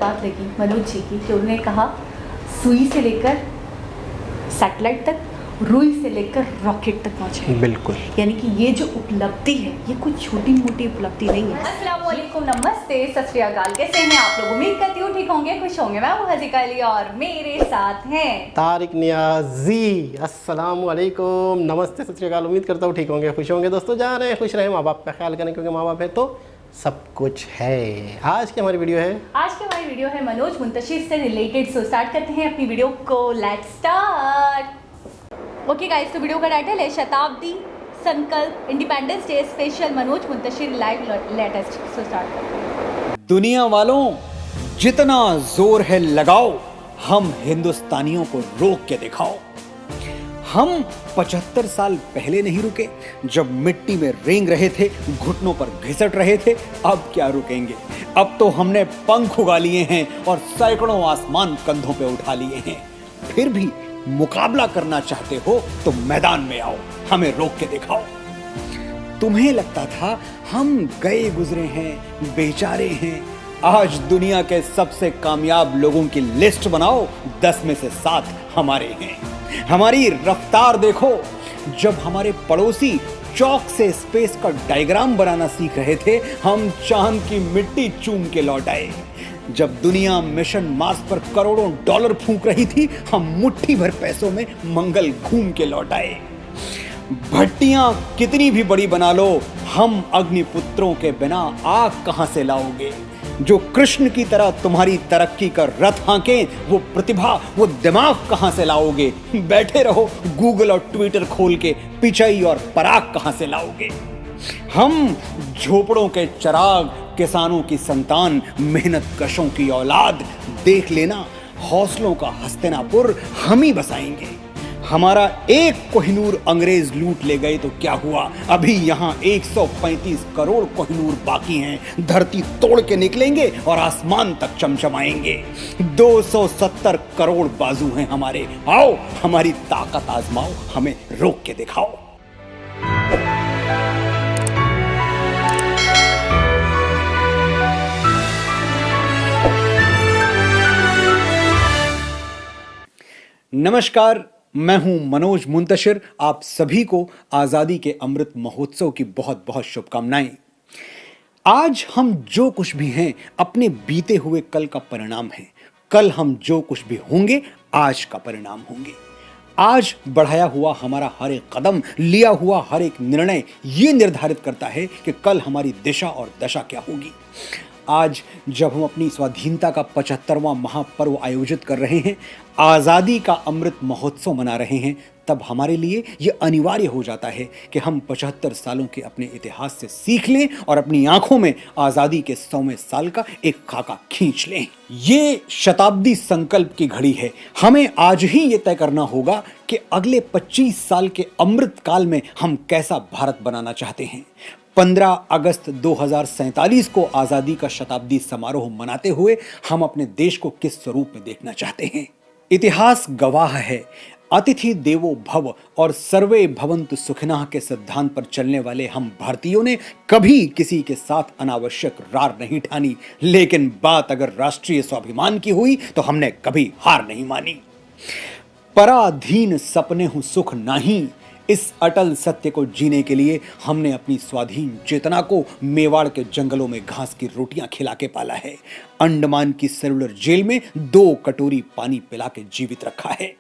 बात लगी मनोज जी की कि उन्होंने कहा सुई से लेकर सैटेलाइट तक, रुई से लेकर रॉकेट तक पहुंचे। बिल्कुल। यानी कि ये जो उपलब्धि है ये कोई छोटी मोटी उपलब्धि नहीं है। अस्सलाम वालेकुम, नमस्ते, सत श्री अकाल। कैसे हैं आप लोग? उम्मीद करती हूँ ठीक होंगे, खुश होंगे। मैं हूँ हज़ीका अली और मेरे साथ हैं तारिक नियाजी। अस्सलाम वालेकुम, नमस्ते, सत श्री अकाल। उम्मीद करता हूँ ठीक होंगे, खुश होंगे। दोस्तों जा रहे हैं, खुश रहें, माँ बाप का ख्याल करें, क्योंकि माँ बाप है तो सब कुछ है। आज की हमारी वीडियो है मनोज मुंतशिर से रिलेटेड। सो स्टार्ट करते हैं अपनी वीडियो को। Let's start. ओके गाइस, तो वीडियो का टाइटल है शताब्दी संकल्प independence day special Manoj Muntashir live latest. So start करते हैं। दुनिया वालों, जितना जोर है लगाओ, हम हिंदुस्तानियों को रोक के दिखाओ। हम 75 साल पहले नहीं रुके, जब मिट्टी में रेंग रहे थे, घुटनों पर घिसट रहे थे। अब क्या रुकेंगे? अब तो हमने पंख उगा लिए हैं और सैकड़ों आसमान कंधों पे उठा लिए हैं। फिर भी मुकाबला करना चाहते हो तो मैदान में आओ, हमें रोक के दिखाओ। तुम्हें लगता था हम गए गुजरे हैं, बेचारे हैं। आज दुनिया के सबसे कामयाब लोगों की लिस्ट बनाओ, 10 में से 7 हमारे हैं। हमारी रफ्तार देखो, जब हमारे पड़ोसी चौक से स्पेस का डायग्राम बनाना सीख रहे थे, हम चांद की मिट्टी चूम के लौट आए। जब दुनिया मिशन मार्स पर करोड़ों डॉलर फूंक रही थी, हम मुट्ठी भर पैसों में मंगल घूम के लौट आए। भट्टियां कितनी भी बड़ी बना लो, हम अग्निपुत्रों के बिना आग कहां से लाओगे? जो कृष्ण की तरह तुम्हारी तरक्की का रथ हांके, वो प्रतिभा, वो दिमाग कहां से लाओगे? बैठे रहो गूगल और ट्विटर खोल के, पिचाई और पराग कहां से लाओगे? हम झोपड़ों के चिराग, किसानों की संतान, मेहनत कशों की औलाद। देख लेना, हौसलों का हस्तिनापुर हम ही बसाएंगे। हमारा एक कोहिनूर अंग्रेज लूट ले गए तो क्या हुआ? अभी यहाँ 135 करोड़ कोहिनूर बाकी हैं। धरती तोड़ के निकलेंगे और आसमान तक चमचमाएंगे। 270 करोड़ बाजू हैं हमारे। आओ हमारी ताकत आजमाओ, हमें रोक के दिखाओ। नमस्कार, मैं हूं मनोज मुंतशिर। आप सभी को आजादी के अमृत महोत्सव की बहुत बहुत शुभकामनाएं। आज हम जो कुछ भी हैं, अपने बीते हुए कल का परिणाम है। कल हम जो कुछ भी होंगे, आज का परिणाम होंगे। आज बढ़ाया हुआ हमारा हर एक कदम, लिया हुआ हर एक निर्णय ये निर्धारित करता है कि कल हमारी दिशा और दशा क्या होगी। आज जब हम अपनी स्वाधीनता का 75वां महापर्व आयोजित कर रहे हैं, आज़ादी का अमृत महोत्सव मना रहे हैं, तब हमारे लिए यह अनिवार्य हो जाता है कि हम 75 सालों के अपने इतिहास से सीख लें और अपनी आंखों में आज़ादी के 100वें साल का एक खाका खींच लें। ये शताब्दी संकल्प की घड़ी है। हमें आज ही ये तय करना होगा कि अगले 25 साल के अमृत काल में हम कैसा भारत बनाना चाहते हैं। 15 अगस्त 2047 को आज़ादी का शताब्दी समारोह मनाते हुए हम अपने देश को किस स्वरूप में देखना चाहते हैं। इतिहास गवाह है, अतिथि देवो भव और सर्वे भवन्तु सुखिनः के सिद्धांत पर चलने वाले हम भारतीयों ने कभी किसी के साथ अनावश्यक रार नहीं ठानी। लेकिन बात अगर राष्ट्रीय स्वाभिमान की हुई तो हमने कभी हार नहीं मानी। पराधीन सपने हूं सुख नहीं, इस अटल सत्य को जीने के लिए हमने अपनी स्वाधीन चेतना को मेवाड़ के जंगलों में घास की रोटियां खिला के पाला है। अंडमान की सेलुलर जेल में 2 कटोरी पानी पिला के जीवित रखा है।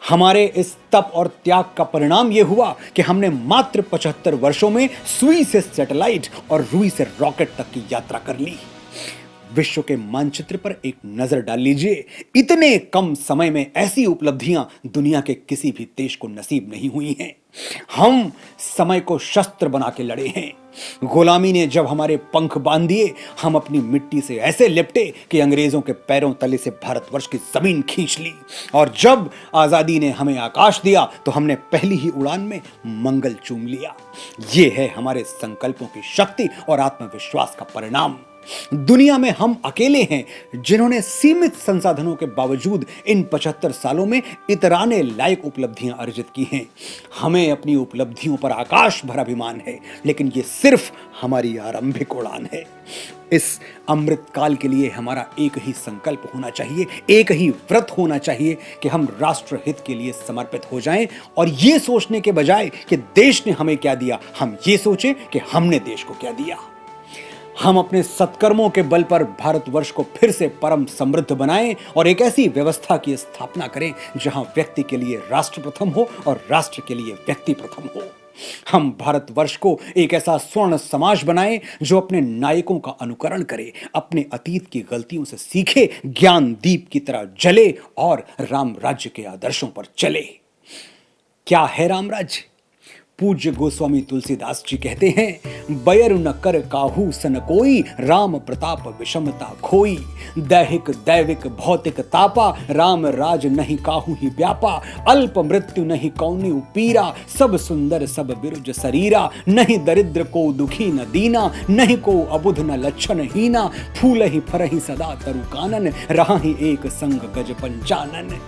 हमारे इस तप और त्याग का परिणाम यह हुआ कि हमने मात्र 75 वर्षों में सुई से सैटेलाइट और रुई से रॉकेट तक की यात्रा कर ली। विश्व के मानचित्र पर एक नजर डाल लीजिए। इतने कम समय में ऐसी उपलब्धियां दुनिया के किसी भी देश को नसीब नहीं हुई हैं। हम समय को शस्त्र बना के लड़े हैं। गुलामी ने जब हमारे पंख बांध दिए, हम अपनी मिट्टी से ऐसे लिपटे कि अंग्रेजों के पैरों तले से भारतवर्ष की जमीन खींच ली। और जब आजादी ने हमें आकाश दिया तो हमने पहली ही उड़ान में मंगल चूम लिया। ये है हमारे संकल्पों की शक्ति और आत्मविश्वास का परिणाम। दुनिया में हम अकेले हैं जिन्होंने सीमित संसाधनों के बावजूद इन 75 सालों में इतराने लायक उपलब्धियां अर्जित की हैं। हमें अपनी उपलब्धियों पर आकाश भर अभिमान है, लेकिन ये सिर्फ हमारी आरंभिक उड़ान है। इस अमृत काल के लिए हमारा एक ही संकल्प होना चाहिए, एक ही व्रत होना चाहिए कि हम राष्ट्र हित के लिए समर्पित हो जाएं और ये सोचने के बजाय कि देश ने हमें क्या दिया, हम ये सोचें कि हमने देश को क्या दिया। हम अपने सत्कर्मों के बल पर भारतवर्ष को फिर से परम समृद्ध बनाएं और एक ऐसी व्यवस्था की स्थापना करें जहां व्यक्ति के लिए राष्ट्र प्रथम हो और राष्ट्र के लिए व्यक्ति प्रथम हो। हम भारतवर्ष को एक ऐसा स्वर्ण समाज बनाएं जो अपने नायकों का अनुकरण करे, अपने अतीत की गलतियों से सीखे, ज्ञान दीप की तरह जले और राम राज्य के आदर्शों पर चले। क्या है राम राज्य? पूज्य गोस्वामी तुलसीदास जी कहते हैं, बयर न कर काहू सन कोई, राम प्रताप विषमता खोई। दैहिक दैविक भौतिक तापा, राम राज नहीं काहू ही व्यापा। अल्प मृत्यु नहीं कौनी पीरा, सब सुंदर सब बिरुज शरीरा। नहीं दरिद्र को दुखी न दीना, नहीं को अबुध न लक्षण हीना। फूल ही फरही सदा तरु कानन, रहा ही एक संग गज पंचानन।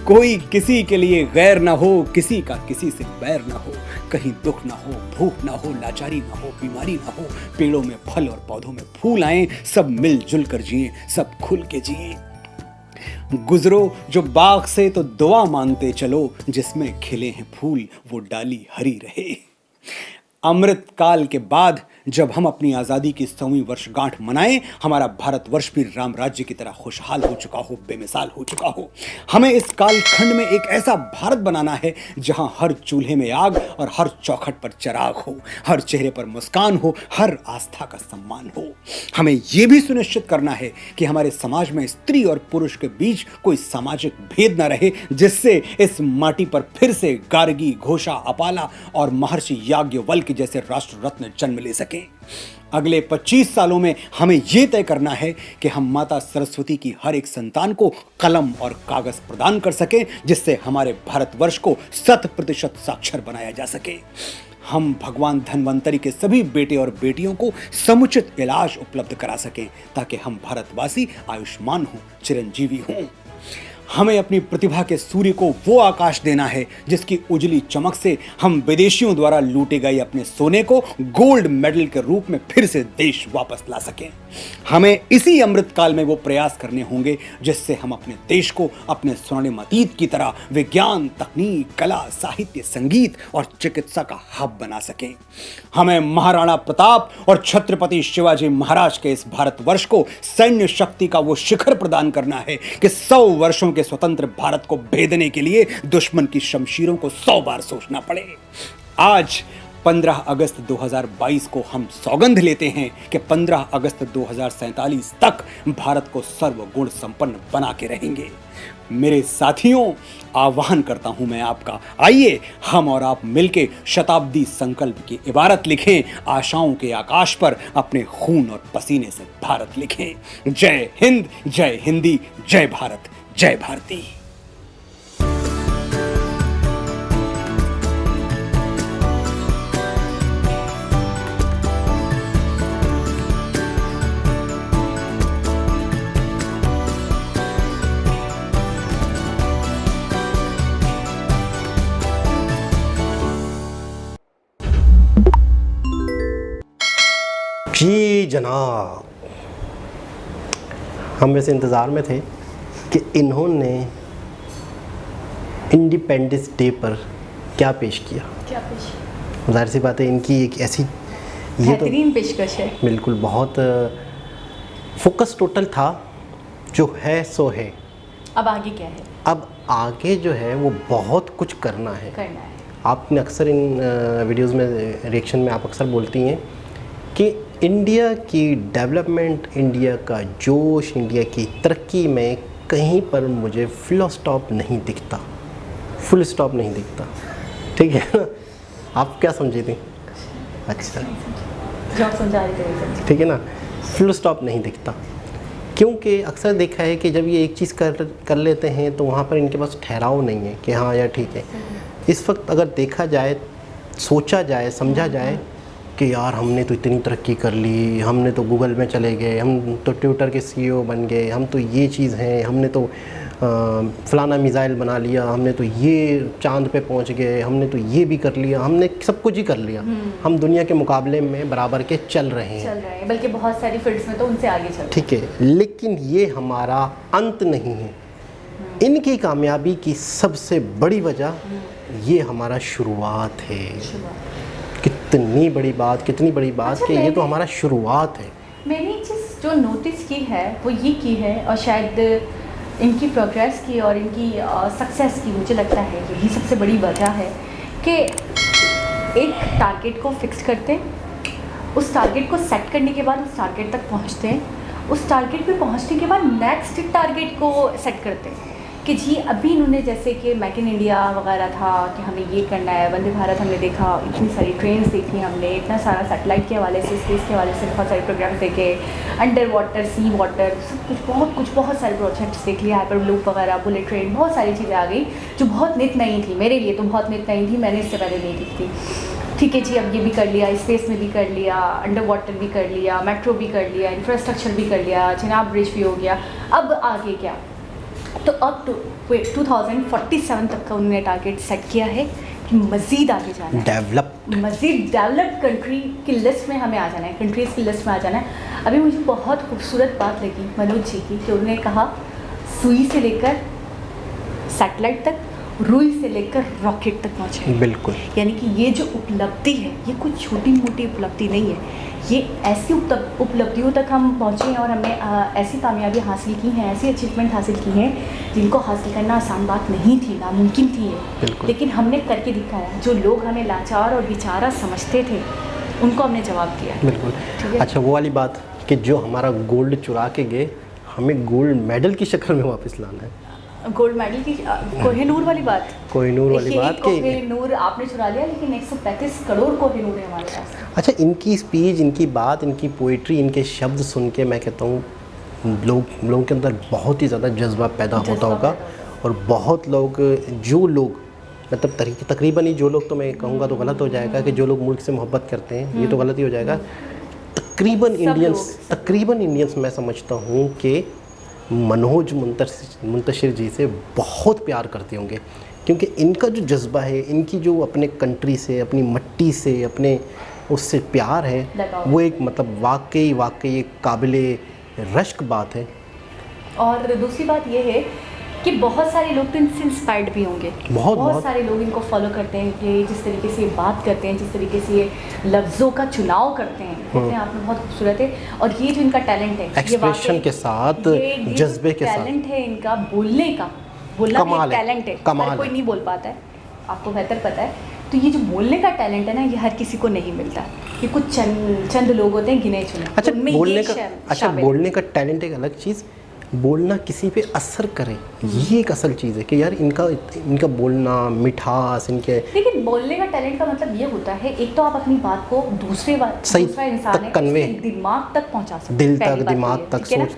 कोई किसी के लिए गैर ना हो, किसी का किसी से बैर ना हो। कहीं दुख ना हो, भूख ना हो, लाचारी ना हो, बीमारी ना हो। पेड़ों में फल और पौधों में फूल आए, सब मिलजुल कर जिए, सब खुल के जिए। गुजरो जो बाग से तो दुआ मांगते चलो, जिसमें खिले हैं फूल वो डाली हरी रहे। अमृत काल के बाद जब हम अपनी आज़ादी की 100वीं वर्षगांठ मनाएं, हमारा भारतवर्ष भी राम राज्य की तरह खुशहाल हो चुका हो, बेमिसाल हो चुका हो। हमें इस कालखंड में एक ऐसा भारत बनाना है जहां हर चूल्हे में आग और हर चौखट पर चिराग हो, हर चेहरे पर मुस्कान हो, हर आस्था का सम्मान हो। हमें यह भी सुनिश्चित करना है कि हमारे समाज में स्त्री और पुरुष के बीच कोई सामाजिक भेद न रहे, जिससे इस माटी पर फिर से गार्गी, घोषा, अपाला और महर्षि याज्ञवल्क्य जैसे राष्ट्र रत्न जन्म ले सके। अगले 25 सालों में हमें यह तय करना है कि हम माता सरस्वती की हर एक संतान को कलम और कागज प्रदान कर सकें, जिससे हमारे भारतवर्ष को 100% साक्षर बनाया जा सके। हम भगवान धन्वंतरी के सभी बेटे और बेटियों को समुचित इलाज उपलब्ध करा सकें, ताकि हम भारतवासी आयुष्मान हों, चिरंजीवी हों। हमें अपनी प्रतिभा के सूर्य को वो आकाश देना है जिसकी उजली चमक से हम विदेशियों द्वारा लूटे गए अपने सोने को गोल्ड मेडल के रूप में फिर से देश वापस ला सकें। हमें इसी अमृत काल में वो प्रयास करने होंगे जिससे हम अपने देश को अपने स्वर्णिम अतीत की तरह विज्ञान, तकनीक, कला, साहित्य, संगीत और चिकित्सा का हब बना सकें। हमें महाराणा प्रताप और छत्रपति शिवाजी महाराज के इस भारतवर्ष को सैन्य शक्ति का वो शिखर प्रदान करना है कि 100 वर्षों के स्वतंत्र भारत को भेदने के लिए दुश्मन की शमशीरों को 100 बार सोचना पड़े। आज 15 अगस्त 2022 को हम सौगंध लेते हैं कि 15 अगस्त 2047 तक भारत को सर्वगुण संपन्न बना के रहेंगे। मेरे साथियों, आह्वान करता हूं मैं आपका, आइए हम और आप मिलके शताब्दी संकल्प की इबारत लिखें, आशाओं के आकाश पर अपने खून और पसीने से भारत लिखें। जय हिंद, जय हिंदी, जय भारत, जय भारती। जी जनाब, हम वैसे इंतज़ार में थे कि इन्होंने इंडिपेंडेंस डे पर क्या पेश किया। जाहिर सी बात है, इनकी एक ऐसी ये तो पेशकश है, बिल्कुल बहुत फोकस टोटल था, जो है सो है। अब आगे क्या है? अब आगे जो है वो बहुत कुछ करना है। आपने अक्सर इन वीडियोस में रिएक्शन में आप अक्सर बोलती हैं कि इंडिया की डेवलपमेंट, इंडिया का जोश, इंडिया की तरक्की में कहीं पर मुझे फुल स्टॉप नहीं दिखता, फुल स्टॉप नहीं दिखता। ठीक है ना? आप क्या समझी थी? अच्छा, जो समझा रहे थे, ठीक है ना? फुल स्टॉप नहीं दिखता, क्योंकि अक्सर देखा है कि जब ये एक चीज़ कर लेते हैं तो वहाँ पर इनके पास ठहराव नहीं है कि हाँ यार ठीक है। इस वक्त अगर देखा जाए, सोचा जाए, समझा जाए कि यार हमने तो इतनी तरक्की कर ली, हमने तो गूगल में चले गए, हम तो ट्विटर के CEO बन गए, हम तो ये चीज़ हैं, हमने तो फलाना मिसाइल बना लिया, हमने तो ये चांद पे पहुंच गए, हमने तो ये भी कर लिया, हमने सब कुछ ही कर लिया। हम दुनिया के मुकाबले में बराबर के चल रहे हैं, बल्कि बहुत सारी फील्ड्स में तो उनसे आगे चल रहे हैं। ठीक है, लेकिन ये हमारा अंत नहीं है। इनकी कामयाबी की सबसे बड़ी वजह ये हमारा शुरुआत है। कितनी बड़ी बात कि ये तो हमारा शुरुआत है। मैंने एक चीज़ जो नोटिस की है वो ये की है, और शायद इनकी प्रोग्रेस की और इनकी सक्सेस की, मुझे लगता है यही सबसे बड़ी वजह है कि एक टारगेट को फिक्स करते हैं, उस टारगेट को सेट करने के बाद उस टारगेट तक पहुंचते हैं, उस टारगेट पे पहुंचने के बाद नेक्स्ट टारगेट को सेट करते हैं कि जी अभी इन्होंने जैसे कि मेक इन इंडिया वगैरह था कि हमें ये करना है, वंदे भारत हमने देखा, इतनी सारी ट्रेन्स देखी हमने, इतना सारा सैटेलाइट के हवाले से, स्पेस के हवाले से बहुत सारे प्रोग्राम देखे, अंडर वाटर, सी वाटर, सब कुछ बहुत सारे प्रोजेक्ट्स देख लिए, हाइपरलूप वगैरह, बुलेट ट्रेन, बहुत सारी चीज़ें आ गई जो बहुत नित नई थी। मेरे लिए तो बहुत नित नई थी, मैंने इससे पहले नहीं देखी थी। ठीक है जी, अब ये भी कर लिया, स्पेस में भी कर लिया, अंडर वाटर भी कर लिया, मेट्रो भी कर लिया, इंफ्रास्ट्रक्चर भी कर लिया, चिनाब ब्रिज भी हो गया, अब आगे क्या? तो अब 2047 तक का उन्होंने टारगेट सेट किया है कि मज़ीद आगे जाना है, मज़ीद डेवलप्ड कंट्री की लिस्ट में हमें आ जाना है, कंट्रीज़ की लिस्ट में आ जाना है। अभी मुझे बहुत खूबसूरत बात लगी मनोज जी की कि उन्होंने कहा सुई से लेकर सैटेलाइट तक, रुई से लेकर रॉकेट तक पहुँचे। बिल्कुल, यानी कि ये जो उपलब्धि है ये कोई छोटी मोटी उपलब्धि नहीं है, ये ऐसी उपलब्धियों तक हम पहुँचे हैं और हमने ऐसी कामयाबी हासिल की हैं, ऐसी अचीवमेंट हासिल की हैं जिनको हासिल करना आसान बात नहीं थी, नामुमकिन थी ये, लेकिन हमने करके दिखाया। जो लोग हमें लाचार और बेचारा समझते थे उनको हमने जवाब दिया। बिल्कुल। अच्छा, वो वाली बात कि जो हमारा गोल्ड चुरा के गए, हमें गोल्ड मेडल की शक्ल में वापस लाना है। गोल्ड मेडल की कोहिनूर वाली बात कि कोहिनूर आपने चुरा लिया, लेकिन 135 करोड़ कोहिनूर है हमारे पास। अच्छा, इनकी स्पीच, इनकी बात, इनकी पोइट्री, इनके शब्द सुन के मैं कहता हूँ लोगों के अंदर बहुत ही ज़्यादा जज्बा पैदा होता होगा। और बहुत लोग मतलब तकरीबन ही जो लोग, तो मैं कहूँगा तो गलत हो जाएगा कि जो लोग मुल्क से मोहब्बत करते हैं, ये तो गलत ही हो जाएगा। तकरीबन इंडियंस मैं समझता हूँ कि मनोज मुंतशिर जी से बहुत प्यार करते होंगे, क्योंकि इनका जो जज्बा है, इनकी जो अपने कंट्री से, अपनी मट्टी से, अपने उससे प्यार है, वो एक मतलब वाकई एक काबिले रश्क बात है। और दूसरी बात ये है कि बहुत सारे लोग तो इनसे इंस्पायर्ड भी होंगे, बहुत सारे लोग इनको फॉलो करते हैं कि जिस तरीके से ये बात करते हैं, जिस तरीके से ये लफ्ज़ों का चुनाव करते हैं, अपने आप में बहुत खूबसूरत है। और ये जो इनका टैलेंट है, एक्सप्रेशन के साथ, जज्बे के साथ, टैलेंट है इनका, बोलना भी टैलेंट है, हर कोई नहीं बोल पाता है, आपको बेहतर पता है। तो ये जो बोलने का टैलेंट है ना, ये हर किसी को नहीं मिलता, ये कुछ चंद लोग होते हैं, गिने चुने। अच्छा, बोलने का टैलेंट एक अलग चीज़, बोलना किसी पे असर करे, ये एक असल चीज़ है कि यार इनका बोलना, मिठास, इनके। लेकिन बोलने का टैलेंट का मतलब ये होता है, एक तो आप अपनी बात को दूसरा इंसान है दिमाग तक पहुंचा सकते, दिल तक, दिमाग तक, सोच।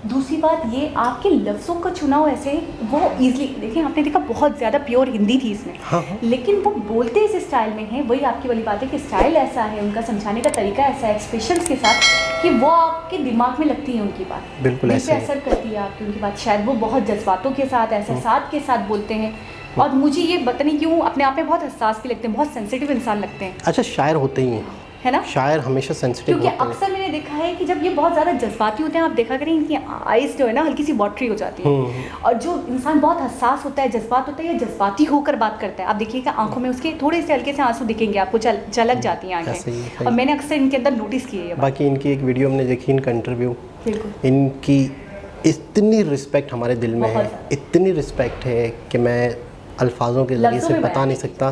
दूसरी बात ये, आपके लफ्ज़ों का चुनाव ऐसे वो ईजिली, देखिए आपने देखा बहुत ज़्यादा प्योर हिंदी थी इसमें, हाँ। लेकिन वो बोलते इस स्टाइल में है, वही आपकी वाली बात है कि स्टाइल ऐसा है, उनका समझाने का तरीका ऐसा है, एक्सप्रेशंस के साथ, कि वो आपके दिमाग में लगती है उनकी बात, बिल्कुल ऐसे असर करती है आपकी उनकी बात। शायद वो बहुत जज्बातों के साथ, एहसास के साथ बोलते हैं, और मुझे ये पता नहीं क्यों अपने आप में बहुत हसास भी लगते हैं, बहुत सेंसिटिव इंसान लगते हैं। अच्छा, शायर होते ही हैं, है ना, शायर हमेशा सेंसिटिव होते हैं, क्योंकि अक्सर मैंने देखा है कि जब ये बहुत ज़्यादा जज्बाती होते हैं, आप देखा करें इनकी आइज़ जो है ना हल्की सी वाटरी हो जाती है, और जो इंसान बहुत हसास होता है, जज्बात होता है, या जज्बाती होकर बात करता है, आप देखिएगा आंखों में उसके थोड़े से हल्के से आंसू दिखेंगे आपको, झलक जाती हैं आंखें, और मैंने अक्सर इनके अंदर नोटिस की है। बाकी इनकी एक वीडियो हमने देखी, इनका इंटरव्यू, इनकी इतनी रिस्पेक्ट हमारे दिल में है, इतनी रिस्पेक्ट है कि मैं अल्फाजों के ज़रिए से बता नहीं सकता।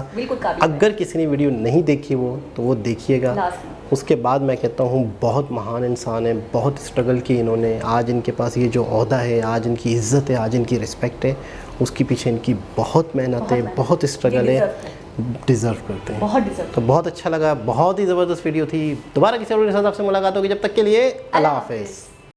अगर किसी ने वीडियो नहीं देखी तो वो देखिएगा। उसके बाद मैं कहता हूँ बहुत महान इंसान है, बहुत स्ट्रगल की इन्होंने, आज इनके पास ये जो ओहदा है, आज इनकी इज़्ज़त है, आज इनकी रिस्पेक्ट है, उसके पीछे इनकी बहुत मेहनत है, बहुत स्ट्रगल है, डिज़र्व करते हैं। तो बहुत अच्छा लगा, बहुत ही ज़बरदस्त वीडियो थी। दोबारा किसी और के साथ आपसे मुलाकात होगी, जब तक के लिए अल्लाह हाफ़िज़।